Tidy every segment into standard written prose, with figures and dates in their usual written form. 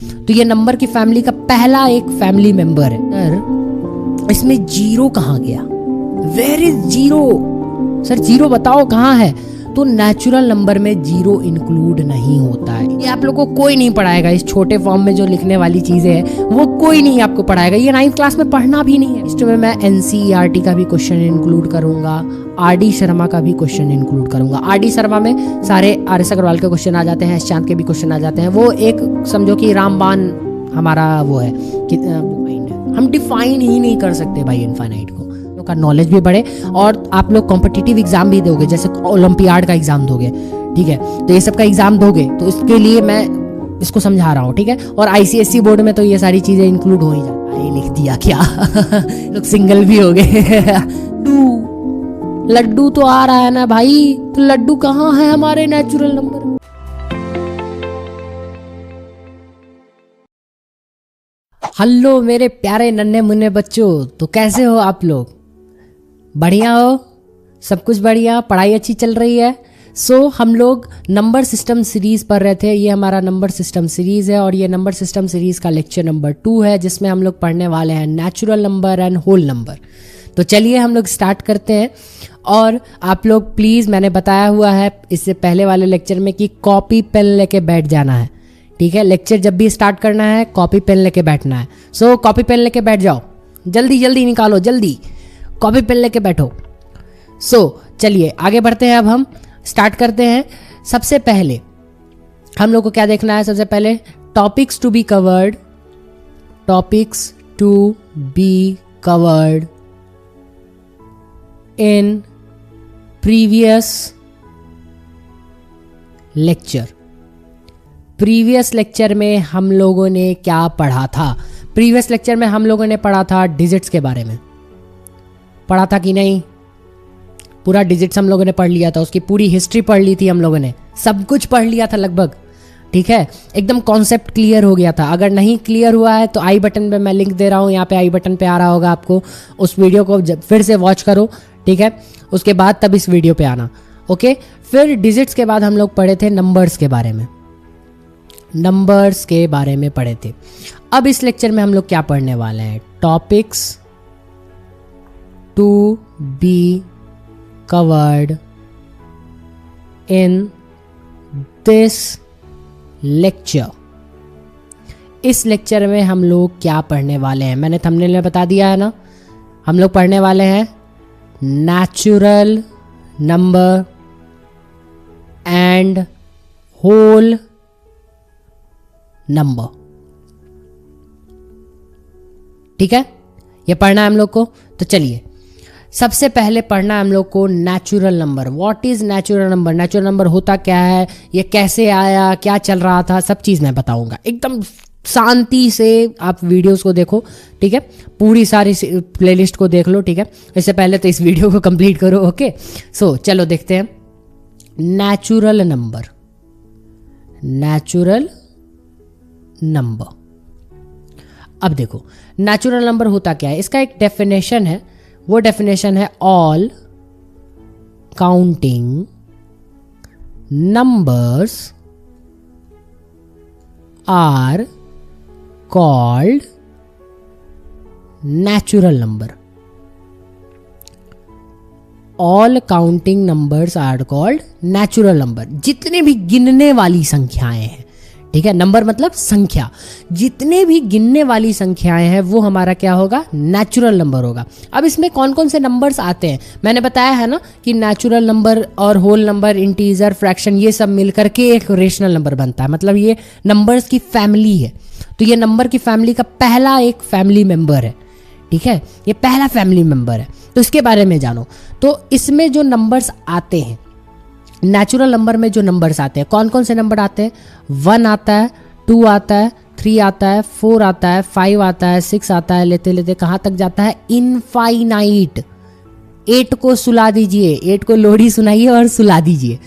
तो ये नंबर की फैमिली का पहला एक फैमिली मेंबर है। सर इसमें जीरो कहाँ गया? Where is zero? Sir zero बताओ कहाँ है? तो नेचुरल नंबर में जीरो इंक्लूड नहीं होता है। ये आप लोग को कोई नहीं पढ़ाएगा। इस छोटे फॉर्म में जो लिखने वाली चीजें हैं वो कोई नहीं आपको पढ़ाएगा। ये 9th क्लास में पढ़ना भी नहीं है। इसमें मैं NCERT का भी क्वेश्चन इंक्लूड करूंगा, RD शर्मा का भी क्वेश्चन इंक्लूड करूंगा। RD शर्मा में सारे RS अग्रवाल के क्वेश्चन आ जाते हैं, एस चांद के भी क्वेश्चन आ जाते हैं। वो एक समझो कि रामबाण हमारा वो है कि हम डिफाइन ही नहीं कर सकते भाई इनफाइनाइट को। का नॉलेज भी बढ़े और आप लोग कॉम्पिटिटिव एग्जाम भी दोगे, जैसे ओलंपियाड का एग्जाम दोगे, ठीक है, तो ये सब का एग्जाम दोगे तो इसके लिए मैं इसको समझा रहा हूँ, ठीक है। और ICSE बोर्ड में तो ये सारी चीजें इंक्लूड हो ही जाता है। लिख दिया क्या लोग सिंगल भी हो गए लड्डू तो आ रहा है ना भाई, तो लड्डू कहाँ है हमारे नेचुरल नंबर में? हेलो मेरे प्यारे नन्हे मुन्ने बच्चों, तो कैसे हो आप लोग? बढ़िया हो? सब कुछ बढ़िया? पढ़ाई अच्छी चल रही है? हम लोग नंबर सिस्टम सीरीज पढ़ रहे थे। ये हमारा नंबर सिस्टम सीरीज है और ये नंबर सिस्टम सीरीज का लेक्चर नंबर 2 है, जिसमें हम लोग पढ़ने वाले हैं natural number and whole number. तो चलिए हम लोग स्टार्ट करते हैं। और आप लोग प्लीज़, मैंने बताया हुआ है इससे पहले वाले लेक्चर में कि कॉपी पेन लेके बैठ जाना है, ठीक है। लेक्चर जब भी स्टार्ट करना है कॉपी पेन लेके बैठना है। कॉपी पेन लेके बैठ जाओ, जल्दी जल्दी निकालो, जल्दी कॉपी पेन लेके बैठो। चलिए आगे बढ़ते हैं। अब हम स्टार्ट करते हैं। सबसे पहले हम लोग को क्या देखना है? सबसे पहले topics to be covered, topics to be covered in previous lecture. Previous lecture में हम लोगों ने क्या पढ़ा था? प्रीवियस लेक्चर में हम लोगों ने पढ़ा था डिजिट्स के बारे में। पढ़ा था कि नहीं? पूरा डिजिट्स हम लोगों ने पढ़ लिया था, उसकी पूरी हिस्ट्री पढ़ ली थी हम लोगों ने, सब कुछ पढ़ लिया था लगभग, ठीक है। एकदम कॉन्सेप्ट क्लियर हो गया था। अगर नहीं क्लियर हुआ है तो आई बटन पे मैं लिंक दे रहा हूँ, यहाँ पे आई बटन पे आ रहा होगा आपको, उस वीडियो को फिर से वॉच करो, ठीक है। उसके बाद तब इस वीडियो पे आना, ओके। फिर डिजिट्स के बाद हम लोग पढ़े थे नंबर्स के बारे में, नंबर्स के बारे में पढ़े थे। अब इस लेक्चर में हम लोग क्या पढ़ने वाले हैं? Topics to be covered in this lecture. इस लेक्चर में हम लोग क्या पढ़ने वाले हैं? मैंने थंबनेल में बता दिया है ना, हम लोग पढ़ने वाले हैं natural number and whole number, ठीक है। ये पढ़ना है हम लोग को। तो चलिए सबसे पहले पढ़ना है हम लोग को natural number. What is natural number? Natural number होता क्या है, ये कैसे आया, क्या चल रहा था, सब चीज़ मैं बताऊंगा। एकदम शांति से आप वीडियोस को देखो, ठीक है। पूरी सारी प्लेलिस्ट को देख लो, ठीक है। इससे पहले तो इस वीडियो को कंप्लीट करो, ओके। चलो देखते हैं नेचुरल नंबर। नेचुरल नंबर, अब देखो नेचुरल नंबर होता क्या है, इसका एक डेफिनेशन है। वो डेफिनेशन है all counting numbers are called natural number. All counting numbers are called natural number. जितने भी गिनने वाली संख्याएं हैं, ठीक है, नंबर मतलब संख्या, जितने भी गिनने वाली संख्याएं हैं वो हमारा क्या होगा? नेचुरल नंबर होगा। अब इसमें कौन कौन से नंबर्स आते हैं मैंने बताया है ना कि नेचुरल नंबर और होल नंबर, इंटीजर, फ्रैक्शन, ये सब मिलकर के एक रेशनल नंबर बनता है। मतलब ये नंबर्स की फैमिली है। तो ये नंबर की फैमिली का पहला एक फैमिली मेंबर है, ठीक है, ये पहला फैमिली मेंबर है। तो इसके बारे में जानो। तो इसमें जो नंबर्स आते हैं, नेचुरल नंबर में जो नंबर्स आते हैं, कौन कौन से नंबर आते हैं? 1 आता है, 2 आता है, 3 आता है, 4 आता है, 5 आता है, 6 आता है, लेते लेते कहाँ तक जाता है? इनफाइनाइट। 8 को सुला दीजिए, 8 को लोहड़ी सुनाइए और सुला दीजिए,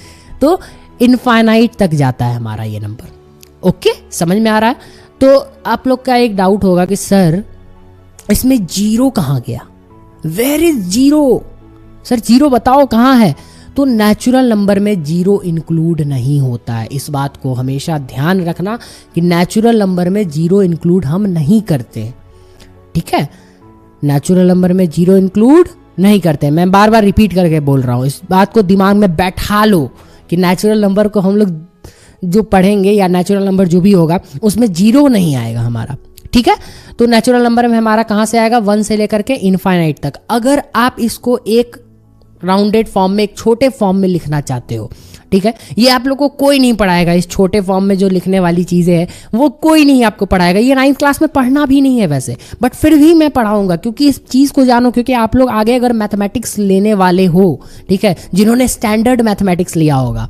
तो इनफाइनाइट तक जाता है हमारा ये नंबर। ओके, समझ में आ रहा है? तो आप लोग का एक डाउट होगा कि सर इसमें जीरो कहाँ गया? Where is zero? Sir zero बताओ कहाँ है? तो नेचुरल नंबर में जीरो इंक्लूड नहीं होता है। इस बात को हमेशा ध्यान रखना कि नेचुरल नंबर में जीरो इंक्लूड हम नहीं करते, ठीक है। नेचुरल नंबर में जीरो इंक्लूड नहीं करते। मैं बार बार रिपीट करके बोल रहा हूँ, इस बात को दिमाग में बैठा लो कि नेचुरल नंबर को हम लोग जो पढ़ेंगे या नेचुरल नंबर जो भी होगा उसमें जीरो नहीं आएगा हमारा, ठीक है। तो नेचुरल नंबर में हमारा कहाँ से आएगा, 1 से लेकर के इनफाइनाइट तक। अगर आप इसको एक राउंडेड फॉर्म में, एक छोटे फॉर्म में लिखना चाहते हो, ठीक है, ये आप लोग को कोई नहीं पढ़ाएगा। इस छोटे फॉर्म में जो लिखने वाली चीज़ें हैं वो कोई नहीं आपको पढ़ाएगा। ये 9th क्लास में पढ़ना भी नहीं है वैसे, बट फिर भी मैं पढ़ाऊंगा क्योंकि इस चीज़ को जानो, क्योंकि आप लोग आगे अगर मैथमेटिक्स लेने वाले हो, ठीक है, जिन्होंने स्टैंडर्ड मैथमेटिक्स लिया होगा,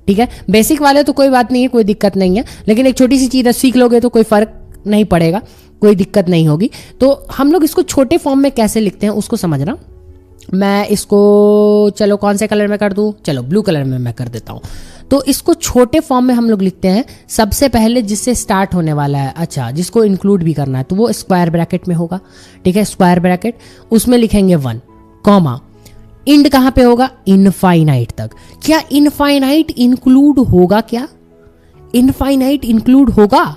ठीक है, बेसिक वाले तो कोई बात नहीं है, कोई दिक्कत नहीं है, लेकिन एक छोटी सी चीज़ सीख लोगे तो कोई फर्क नहीं पड़ेगा, कोई दिक्कत नहीं होगी। तो हम लोग इसको छोटे फॉर्म में कैसे लिखते हैं उसको समझना। मैं इसको चलो कौन से कलर में कर दूं, चलो ब्लू कलर में मैं कर देता हूं। तो इसको छोटे फॉर्म में हम लोग लिखते हैं। सबसे पहले जिससे स्टार्ट होने वाला है, अच्छा जिसको इंक्लूड भी करना है, तो वो स्क्वायर ब्रैकेट में होगा, ठीक है, स्क्वायर ब्रैकेट, उसमें लिखेंगे 1, कॉमा, इंड कहां पे होगा, इनफाइनाइट तक। क्या इनफाइनाइट इंक्लूड होगा, क्या इनफाइनाइट इंक्लूड होगा?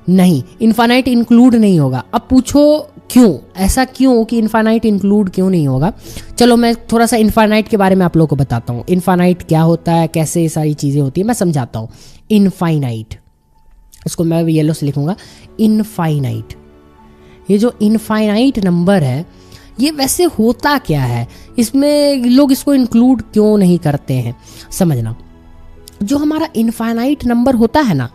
नहीं, इनफाइनाइट इंक्लूड नहीं होगा। अब पूछो क्यों, ऐसा क्यों कि इनफाइनाइट इंक्लूड क्यों नहीं होगा? चलो मैं थोड़ा सा इनफाइनाइट के बारे में आप लोगों को बताता हूँ। इनफाइनाइट क्या होता है, कैसे ये सारी चीज़ें होती है, मैं समझाता हूँ। इनफाइनाइट, इसको मैं येलो से लिखूंगा, इनफाइनाइट। ये जो इनफाइनाइट नंबर है ये वैसे होता क्या है, इसमें लोग इसको इंक्लूड क्यों नहीं करते हैं, समझना। जो हमारा इनफाइनाइट नंबर होता है ना,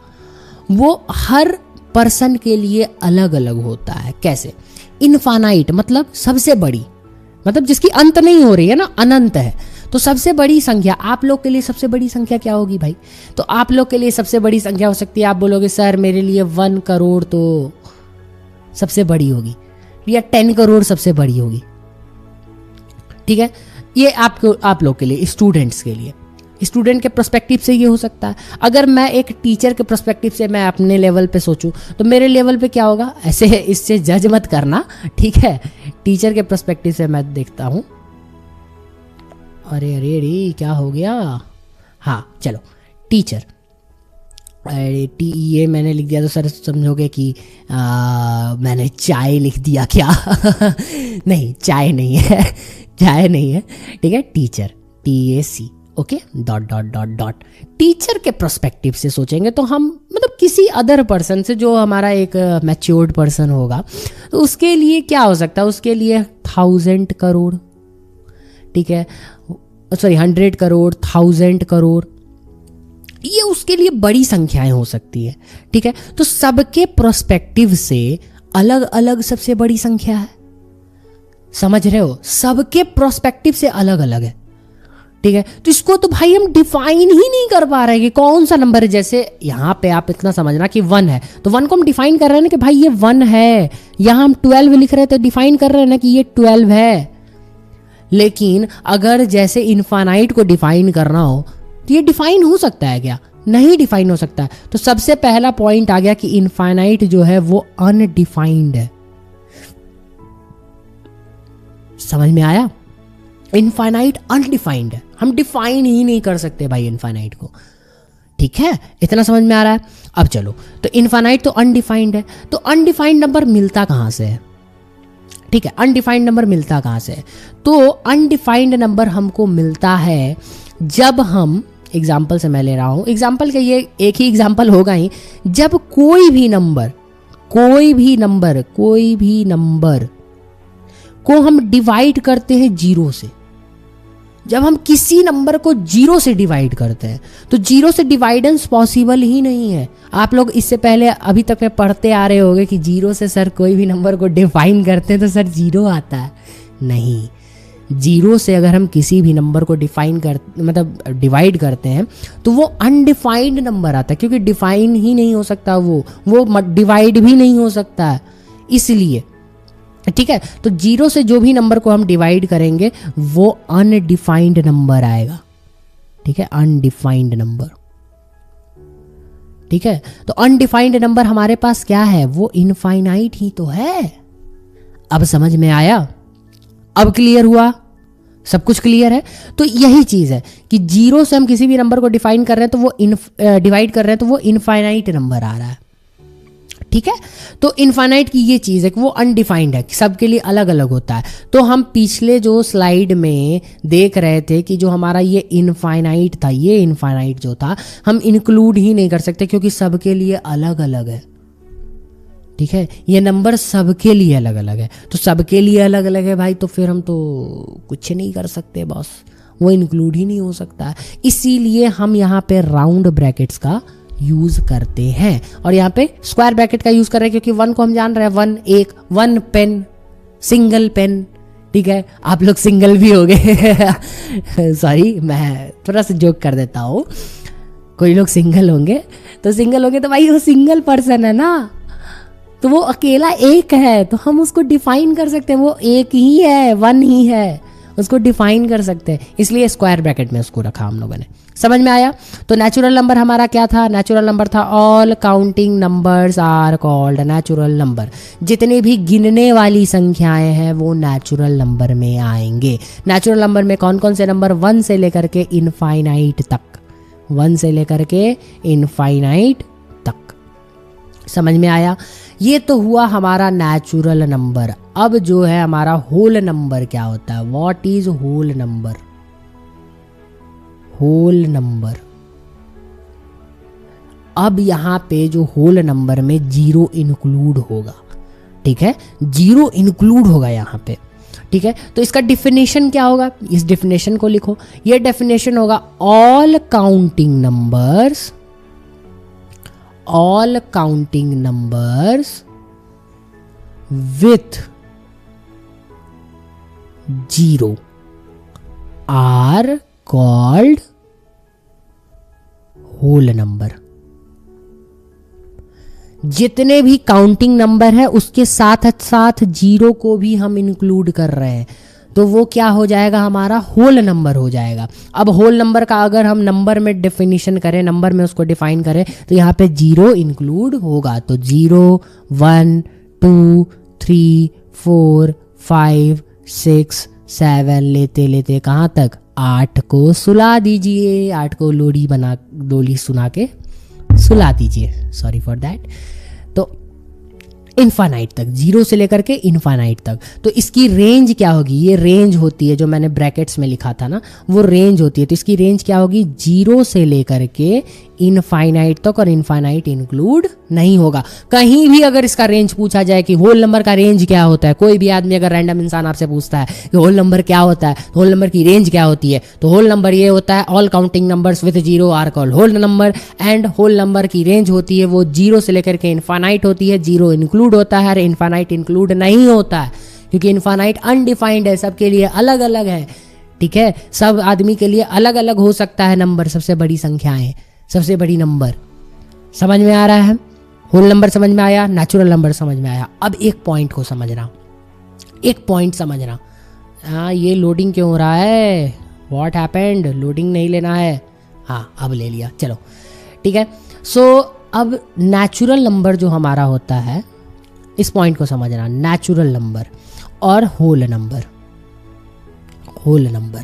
वो हर पर्सन के लिए अलग अलग होता है। कैसे? इनफाइनाइट मतलब सबसे बड़ी, मतलब जिसकी अंत नहीं हो रही है ना, अनंत है। तो सबसे बड़ी संख्या आप लोग के लिए सबसे बड़ी संख्या क्या होगी भाई? तो आप लोग के लिए सबसे बड़ी संख्या हो सकती है, आप बोलोगे सर मेरे लिए 1 करोड़ तो सबसे बड़ी होगी, या 10 करोड़ सबसे बड़ी होगी, ठीक है। ये आप लोग के लिए, स्टूडेंट्स के लिए, स्टूडेंट के पर्सपेक्टिव से ये हो सकता है। अगर मैं एक टीचर के पर्सपेक्टिव से मैं अपने लेवल पे सोचूं तो मेरे लेवल पे क्या होगा, ऐसे इससे जज मत करना, ठीक है। टीचर के पर्सपेक्टिव से मैं देखता हूं, अरे अरे अरे क्या हो गया, हाँ चलो टीचर, अरे ये मैंने लिख दिया तो सर समझोगे कि मैंने चाय लिख दिया क्या? नहीं, चाय नहीं है, चाय नहीं है, ठीक है। Teacher, TAC, okay, dot dot dot dot. Teacher के पर्सपेक्टिव से सोचेंगे तो हम मतलब किसी अदर पर्सन से, जो हमारा एक मैच्योर्ड पर्सन होगा, तो उसके लिए क्या हो सकता है, उसके लिए 1000 करोड़, ठीक है, सॉरी 100 करोड़, 1000 करोड़, ये उसके लिए बड़ी संख्याएं हो सकती है, ठीक है। तो सबके प्रोस्पेक्टिव से अलग अलग सबसे बड़ी संख्या है, समझ रहे हो, सबके प्रोस्पेक्टिव से अलग अलग है, ठीक है। तो इसको तो भाई हम डिफाइन ही नहीं कर पा रहे कि कौन सा नंबर है। जैसे यहां पे आप इतना समझना कि 1 है, तो 1 को हम डिफाइन कर रहे हैं ना कि भाई ये 1 है। यहां हम 12 लिख रहे हैं तो डिफाइन कर रहे हैं ना कि ये 12 है। लेकिन अगर जैसे इनफाइनाइट को डिफाइन करना हो तो ये डिफाइन हो सकता है क्या? नहीं डिफाइन हो सकता है। तो सबसे पहला पॉइंट आ गया कि इनफाइनाइट जो है वो अनडिफाइंड है। समझ में आया? इनफाइनाइट अनडिफाइंड है, हम डिफाइन ही नहीं कर सकते भाई इनफाइनाइट को, ठीक है। इतना समझ में आ रहा है? अब चलो, तो इनफाइनाइट तो अनडिफाइंड है, तो अनडिफाइंड नंबर मिलता कहां से है, ठीक है। अनडिफाइंड नंबर मिलता कहां से है? तो अनडिफाइंड नंबर हमको मिलता है जब हम, एग्जाम्पल से मैं ले रहा हूं, एग्जाम्पल का ये एक ही एग्जाम्पल होगा ही, जब कोई भी नंबर को हम डिवाइड करते हैं 0 से। जब हम किसी नंबर को 0 से डिवाइड करते हैं तो 0 से डिवाइडेंस पॉसिबल ही नहीं है। आप लोग इससे पहले अभी तक में पढ़ते आ रहे होंगे कि 0 से सर कोई भी नंबर को डिफाइन करते हैं तो सर 0 आता है। नहीं, 0 से अगर हम किसी भी नंबर को मतलब डिवाइड करते हैं तो वो अनडिफाइंड नंबर आता है, क्योंकि डिफाइन ही नहीं हो सकता, वो डिवाइड भी नहीं हो सकता है, इसलिए, ठीक है। तो 0 से जो भी नंबर को हम डिवाइड करेंगे वो अनडिफाइंड नंबर आएगा, ठीक है, अनडिफाइंड नंबर, ठीक है। तो अनडिफाइंड नंबर हमारे पास क्या है, वो इनफाइनाइट ही तो है। अब समझ में आया? अब क्लियर हुआ? सब कुछ क्लियर है? तो यही चीज़ है कि जीरो से हम किसी भी नंबर को डिफाइन कर रहे हैं तो वो डिवाइड कर रहे हैं तो वो इनफाइनाइट नंबर आ रहा है। ठीक है, तो इनफाइनाइट की ये चीज़ है कि वो अनडिफाइंड है, सबके लिए अलग अलग होता है। तो हम पिछले जो स्लाइड में देख रहे थे कि जो हमारा ये इनफाइनाइट था, ये इनफाइनाइट जो था हम इंक्लूड ही नहीं कर सकते क्योंकि सबके लिए अलग अलग है। ठीक है, ये नंबर सबके लिए अलग अलग है, तो सबके लिए अलग अलग है भाई, तो फिर हम तो कुछ नहीं कर सकते बॉस, वो इंक्लूड ही नहीं हो सकता है। इसीलिए हम यहाँ पे राउंड ब्रैकेट्स का यूज करते हैं और यहाँ पे स्क्वायर ब्रैकेट का यूज कर रहे हैं क्योंकि वन को हम जान रहे हैं, वन पेन, सिंगल पेन। ठीक है, आप लोग सिंगल भी हो गए सॉरी, मैं थोड़ा सा जोक कर देता हूँ। कोई लोग सिंगल होंगे तो भाई वो सिंगल पर्सन है ना, तो वो अकेला एक है, तो हम उसको डिफाइन कर सकते हैं, वो एक ही है, वन ही है, उसको डिफाइन कर सकते हैं, इसलिए स्क्वायर ब्रैकेट में उसको रखा हम लोगों ने। समझ में आया? तो नेचुरल नंबर हमारा क्या था? नेचुरल नंबर था all counting numbers are called natural number. जितने भी गिनने वाली संख्याएं हैं वो नेचुरल नंबर में आएंगे। नेचुरल नंबर में कौन कौन से नंबर? 1 से लेकर के इनफाइनाइट तक, 1 से लेकर के इनफाइनाइट तक। समझ में आया? ये तो हुआ हमारा नेचुरल नंबर। अब जो है हमारा होल नंबर क्या होता है? What is whole number? Whole number, अब यहां पे जो होल नंबर में जीरो इंक्लूड होगा। ठीक है, जीरो इंक्लूड होगा यहां पे। ठीक है, तो इसका डेफिनेशन क्या होगा? इस डेफिनेशन को लिखो। ये डेफिनेशन होगा all counting numbers, all counting numbers with zero are called whole number। जितने भी काउंटिंग नंबर है उसके साथ साथ जीरो को भी हम इंक्लूड कर रहे हैं, तो वो क्या हो जाएगा? हमारा होल नंबर हो जाएगा। अब होल नंबर का अगर हम नंबर में डेफिनेशन करें, नंबर में उसको डिफाइन करें, तो यहाँ पे जीरो इंक्लूड होगा। तो 0 1 2 3 4 5 6 7 लेते लेते कहाँ तक? 8 को सुला दीजिए, 8 को लोरी सुना के सुला दीजिए, सॉरी फॉर दैट। तो इनफाइनाइट तक, जीरो से लेकर के इनफाइनाइट तक। तो इसकी रेंज क्या होगी? ये रेंज होती है, जो मैंने ब्रैकेट्स में लिखा था ना, वो रेंज होती है। तो इसकी रेंज क्या होगी? जीरो से लेकर के इनफाइनाइट तक, और इनफाइनाइट इंक्लूड नहीं होगा। कहीं भी अगर इसका रेंज पूछा जाए कि होल नंबर का रेंज क्या होता है, कोई भी आदमी अगर रैंडम इंसान आपसे पूछता है कि होल नंबर क्या होता है, होल नंबर की रेंज क्या होती है, तो होल नंबर ये होता है all counting numbers with zero are called whole number. And whole number की रेंज होती है वो जीरो से लेकर के इनफाइनाइट होती है। जीरो इंक्लूड होता है और इनफाइनाइट इंक्लूड नहीं होता है, क्योंकि इनफाइनाइट अनडिफाइंड है, सबके लिए अलग अलग है। ठीक है, सब आदमी के लिए अलग अलग हो सकता है नंबर, सबसे बड़ी संख्याएं, सबसे बड़ी नंबर। समझ में आ रहा है? होल नंबर समझ में आया, नेचुरल नंबर समझ में आया। अब एक पॉइंट को समझना, एक पॉइंट समझना। हाँ, ये लोडिंग क्यों हो रहा है? What happened? लोडिंग नहीं लेना है? हाँ, अब ले लिया, चलो ठीक है। सो अब नेचुरल नंबर जो हमारा होता है, इस पॉइंट को समझना, नेचुरल नंबर और whole number. Whole number,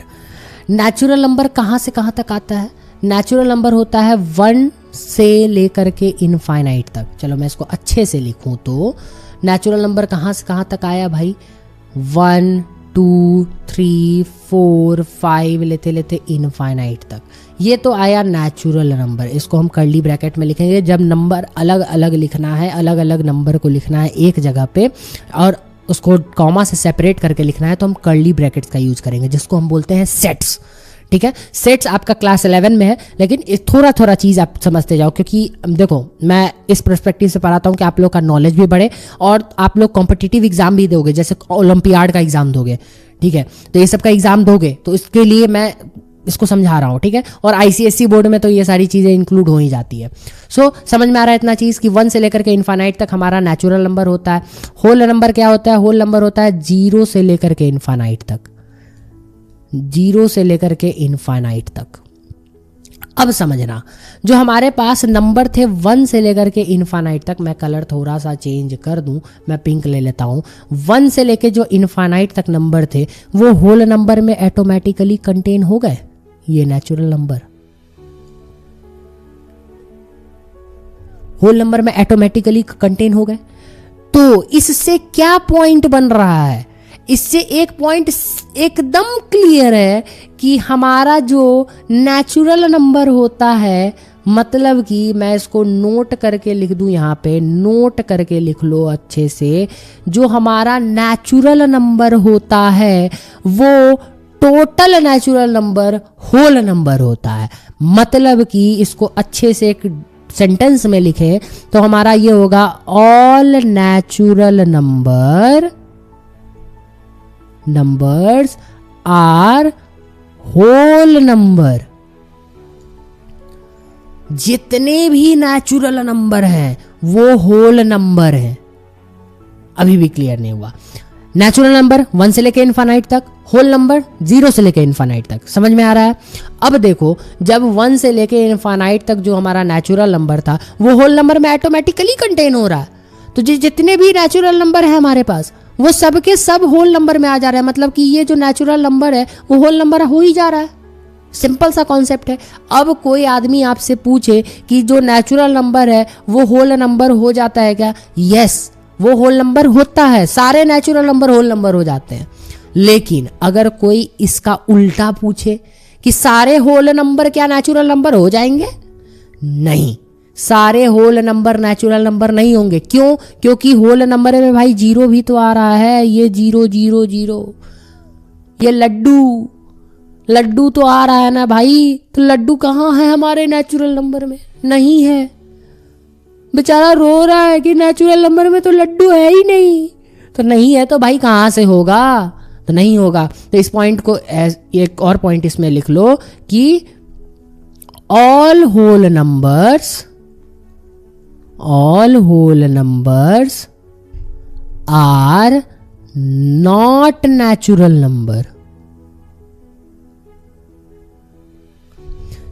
natural number कहाँ से कहाँ तक आता है? नेचुरल नंबर होता है 1 से लेकर के इनफाइनाइट तक। चलो मैं इसको अच्छे से लिखूं तो नेचुरल नंबर कहाँ से कहाँ तक आया भाई? 1 2 3 4 5 लेते लेते इनफाइनाइट तक, ये तो आया नेचुरल नंबर। इसको हम कर्ली ब्रैकेट में लिखेंगे। जब नंबर अलग अलग लिखना है, अलग अलग नंबर को लिखना है एक जगह पे और उसको कॉमा से सेपरेट करके लिखना है, तो हम कर्ली ब्रैकेट्स का यूज करेंगे, जिसको हम बोलते हैं सेट्स। ठीक है, सेट्स आपका क्लास 11 में है, लेकिन थोड़ा थोड़ा चीज़ आप समझते जाओ, क्योंकि देखो मैं इस पर्सपेक्टिव से पढ़ाता हूँ कि आप लोग का नॉलेज भी बढ़े और आप लोग कॉम्पिटिटिव एग्जाम भी दोगे, जैसे ओलंपियाड का एग्जाम दोगे। ठीक है, तो ये सब का एग्जाम दोगे, तो इसके लिए मैं इसको समझा रहा हूँ। ठीक है, और आईसीएसई बोर्ड में तो ये सारी चीज़ें इंक्लूड हो ही जाती है। सो समझ में आ रहा है इतना चीज़ कि 1 से लेकर के इनफाइनाइट तक हमारा नेचुरल नंबर होता है। होल नंबर क्या होता है? होल नंबर होता है 0 से लेकर के इनफाइनाइट तक, 0 से लेकर के इनफाइनाइट तक। अब समझना, जो हमारे पास नंबर थे 1 से लेकर के इनफाइनाइट तक, मैं कलर थोड़ा सा चेंज कर दूं, मैं पिंक ले लेता हूं। 1 से लेके जो इनफाइनाइट तक नंबर थे वो होल नंबर में ऑटोमेटिकली कंटेन हो गए। ये नेचुरल नंबर होल नंबर में ऑटोमेटिकली कंटेन हो गए। तो इससे क्या पॉइंट बन रहा है? इससे एक पॉइंट एकदम क्लियर है कि हमारा जो नेचुरल नंबर होता है, मतलब कि मैं इसको नोट करके लिख दूं, यहाँ पे नोट करके लिख लो अच्छे से, जो हमारा नेचुरल नंबर होता है वो total natural number whole number होता है। मतलब कि इसको अच्छे से एक सेंटेंस में लिखे तो हमारा ये होगा, all natural numbers are whole number. जितने भी नेचुरल नंबर हैं वो होल नंबर हैं। अभी भी क्लियर नहीं हुआ? नेचुरल नंबर 1 से लेकर इनफाइनाइट तक, होल नंबर 0 से लेकर इनफाइनाइट तक। समझ में आ रहा है? अब देखो, जब 1 से लेकर इनफाइनाइट तक जो हमारा नेचुरल नंबर था वो होल नंबर में ऑटोमेटिकली कंटेन हो रहा है। तो जितने भी नेचुरल नंबर है हमारे पास वो सब के सब होल नंबर में आ जा रहा है। मतलब कि ये जो नेचुरल नंबर है वो होल नंबर हो ही जा रहा है। सिंपल सा कॉन्सेप्ट है। अब कोई आदमी आपसे पूछे कि जो नेचुरल नंबर है वो होल नंबर हो जाता है क्या? यस, वो होल नंबर होता है। सारे नेचुरल नंबर होल नंबर हो जाते हैं। लेकिन अगर कोई इसका उल्टा पूछे कि सारे होल नंबर क्या नेचुरल नंबर हो जाएंगे? नहीं, सारे होल नंबर नेचुरल नंबर नहीं होंगे। क्यों? क्योंकि होल नंबर में भाई 0 भी तो आ रहा है। ये 0 0 0, ये लड्डू तो आ रहा है ना भाई। तो लड्डू कहाँ है हमारे नेचुरल नंबर में? नहीं है। बेचारा रो रहा है कि नेचुरल नंबर में तो लड्डू है ही नहीं। तो नहीं है तो भाई कहाँ से होगा? तो नहीं होगा। तो इस पॉइंट को एक और पॉइंट इसमें लिख लो कि all whole numbers are not natural number.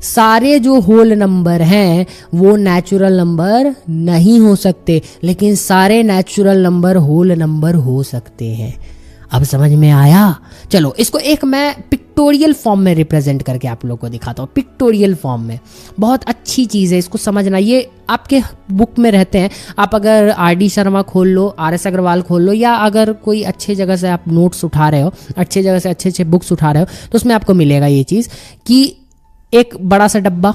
सारे जो होल नंबर हैं वो नेचुरल नंबर नहीं हो सकते, लेकिन सारे नेचुरल नंबर होल नंबर हो सकते हैं। अब समझ में आया? चलो इसको एक मैं पिक्टोरियल फॉर्म में रिप्रेजेंट करके आप लोगों को दिखाता हूँ। पिक्टोरियल फॉर्म में बहुत अच्छी चीज़ है, इसको समझना। ये आपके बुक में रहते हैं। आप अगर RD शर्मा खोल लो, RS अग्रवाल खोल लो, या अगर कोई अच्छे जगह से आप नोट्स उठा रहे हो, अच्छे जगह से अच्छे अच्छे बुक्स उठा रहे हो, तो उसमें आपको मिलेगा ये चीज़ कि एक बड़ा सा डब्बा,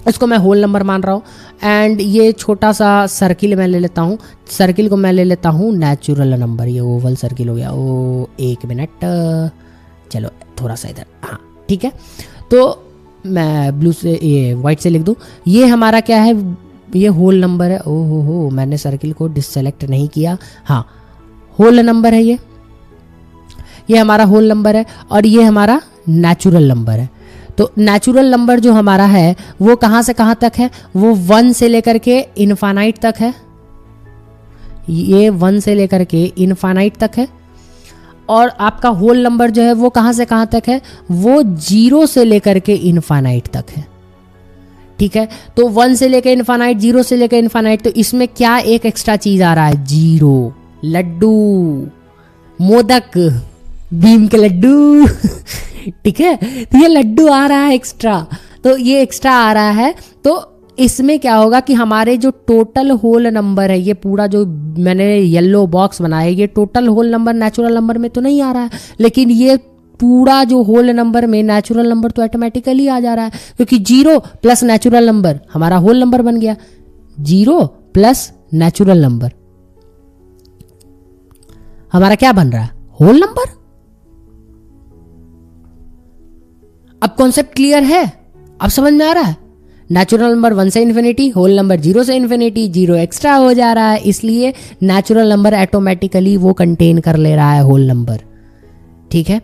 इसको मैं होल नंबर मान रहा हूँ, एंड ये छोटा सा सर्किल मैं ले लेता हूँ। सर्किल को मैं ले लेता हूँ नेचुरल नंबर। ये ओवल सर्किल हो गया। एक मिनट, चलो थोड़ा सा इधर, हाँ ठीक है। तो मैं ब्लू से, ये वाइट से लिख दूँ। ये हमारा क्या है? ये होल नंबर है। हो मैंने सर्किल को डिससेलेक्ट नहीं किया। हाँ, होल नंबर है ये हमारा होल नंबर है, और ये हमारा नेचुरल नंबर है। तो नेचुरल नंबर जो हमारा है वो कहाँ से कहाँ तक है? वो 1 से लेकर के इनफाइनाइट तक है। ये 1 से लेकर के इनफाइनाइट तक है। और आपका होल नंबर जो है वो कहाँ से कहाँ तक है? वो 0 से लेकर के इनफाइनाइट तक है। ठीक है, तो 1 से लेकर इनफाइनाइट, 0 से लेकर इनफाइनाइट। तो इसमें क्या एक एक्स्ट्रा चीज आ रहा है? 0, लड्डू, मोदक, भीम के लड्डू। ठीक है, तो ये लड्डू आ रहा है एक्स्ट्रा। तो ये एक्स्ट्रा आ रहा है। तो इसमें क्या होगा कि हमारे जो टोटल होल नंबर है, ये पूरा जो मैंने येलो बॉक्स बनाया, ये total whole number natural number में तो नहीं आ रहा है, लेकिन ये पूरा जो होल नंबर में नेचुरल नंबर तो ऑटोमेटिकली आ जा रहा है, क्योंकि 0 प्लस नेचुरल नंबर हमारा होल नंबर बन गया। 0 प्लस नेचुरल नंबर हमारा क्या बन रहा है? Whole number. अब कॉन्सेप्ट क्लियर है? अब समझ में आ रहा है? नेचुरल नंबर 1 से इन्फिनिटी, होल नंबर 0 से इन्फिनिटी, 0 एक्स्ट्रा हो जा रहा है, इसलिए नेचुरल नंबर ऑटोमेटिकली वो कंटेन कर ले रहा है होल नंबर। ठीक है,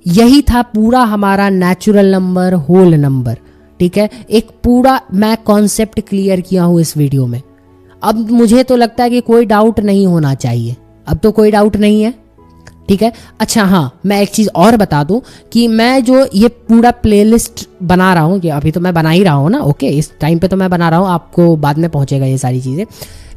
यही था पूरा हमारा नेचुरल नंबर, होल नंबर। ठीक है, एक पूरा मैं कॉन्सेप्ट क्लियर किया हूं इस वीडियो में। अब मुझे तो लगता है कि कोई डाउट नहीं होना चाहिए। अब तो कोई डाउट नहीं है। ठीक है। अच्छा हाँ, मैं एक चीज़ और बता दूं कि मैं जो ये पूरा प्लेलिस्ट बना रहा हूँ, कि अभी तो मैं बना ही रहा हूँ ना, ओके, इस टाइम पे तो मैं बना रहा हूँ, आपको बाद में पहुँचेगा ये सारी चीज़ें।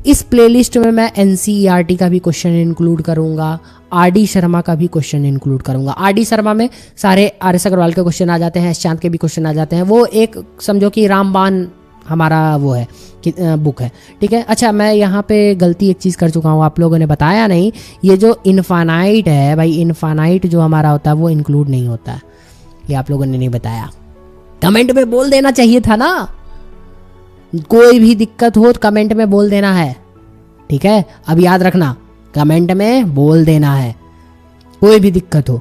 इस प्लेलिस्ट में मैं NCERT का भी क्वेश्चन इंक्लूड करूँगा, RD शर्मा का भी क्वेश्चन इंक्लूड करूँगा। RD शर्मा में सारे RS अग्रवाल के क्वेश्चन आ जाते हैं, चांद के भी क्वेश्चन आ जाते हैं। वो एक समझो कि रामबाण हमारा वो है कि बुक है, ठीक है। अच्छा, मैं यहाँ पे गलती एक चीज़ कर चुका हूँ, आप लोगों ने बताया नहीं, ये जो इनफानाइट है भाई, इनफानाइट जो हमारा होता है वो इंक्लूड नहीं होता है, ये आप लोगों ने नहीं बताया। कमेंट में बोल देना चाहिए था ना, कोई भी दिक्कत हो तो कमेंट में बोल देना है, ठीक है। अब याद रखना, कमेंट में बोल देना है, कोई भी दिक्कत हो,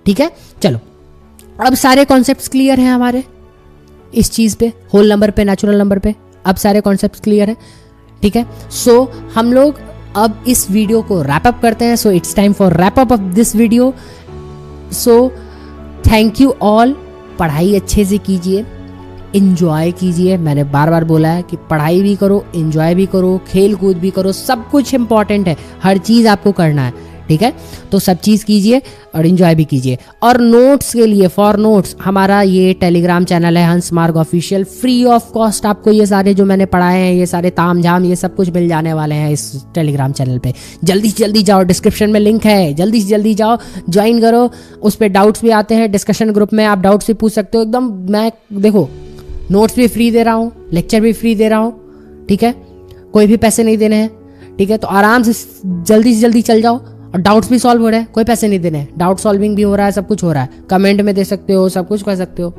ठीक है। चलो, अब सारे कॉन्सेप्ट्स क्लियर हैं हमारे इस चीज़ पे, होल नंबर पे, नेचुरल नंबर पे, अब सारे कॉन्सेप्ट्स क्लियर है, ठीक है। सो हम लोग अब इस वीडियो को रैप अप करते हैं। So it's time for wrap up of this video. So thank you all. पढ़ाई अच्छे से कीजिए, इंजॉय कीजिए। मैंने बार बार बोला है कि पढ़ाई भी करो, इंजॉय भी करो, खेल कूद भी करो, सब कुछ इंपॉर्टेंट है, हर चीज़ आपको करना है, ठीक है। तो सब चीज़ कीजिए और इन्जॉय भी कीजिए। और नोट्स के लिए, फॉर नोट्स, हमारा ये टेलीग्राम चैनल है हंस मार्ग ऑफिशियल, फ्री ऑफ कॉस्ट आपको ये सारे जो मैंने पढ़ाए हैं, ये सारे ताम झाम, ये सब कुछ मिल जाने वाले हैं इस टेलीग्राम चैनल पे। जल्दी से जल्दी जाओ, डिस्क्रिप्शन में लिंक है, जल्दी से जल्दी जाओ, ज्वाइन करो। उस पर डाउट्स भी आते हैं, डिस्कशन ग्रुप में आप डाउट्स भी पूछ सकते हो एकदम। मैं देखो, नोट्स भी फ्री दे रहा हूँ, लेक्चर भी फ्री दे रहा हूँ, ठीक है, कोई भी पैसे नहीं देने हैं, ठीक है। तो आराम से जल्दी चल जाओ, और डाउट्स भी सॉल्व हो रहे हैं, कोई पैसे नहीं देने हैं, डाउट सॉल्विंग भी हो रहा है, सब कुछ हो रहा है, कमेंट में दे सकते हो, सब कुछ कर सकते हो,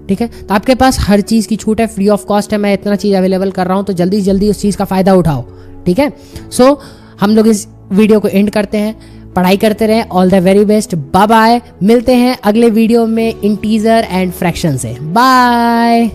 ठीक है। तो आपके पास हर चीज़ की छूट है, फ्री ऑफ कॉस्ट है, मैं इतना चीज़ अवेलेबल कर रहा हूँ, तो जल्दी से जल्दी उस चीज़ का फ़ायदा उठाओ, ठीक है। सो हम लोग इस वीडियो को एंड करते हैं, पढ़ाई करते रहें, all the very best, bye bye. मिलते हैं अगले वीडियो में इंटीजर एंड फ्रैक्शन से, बाय।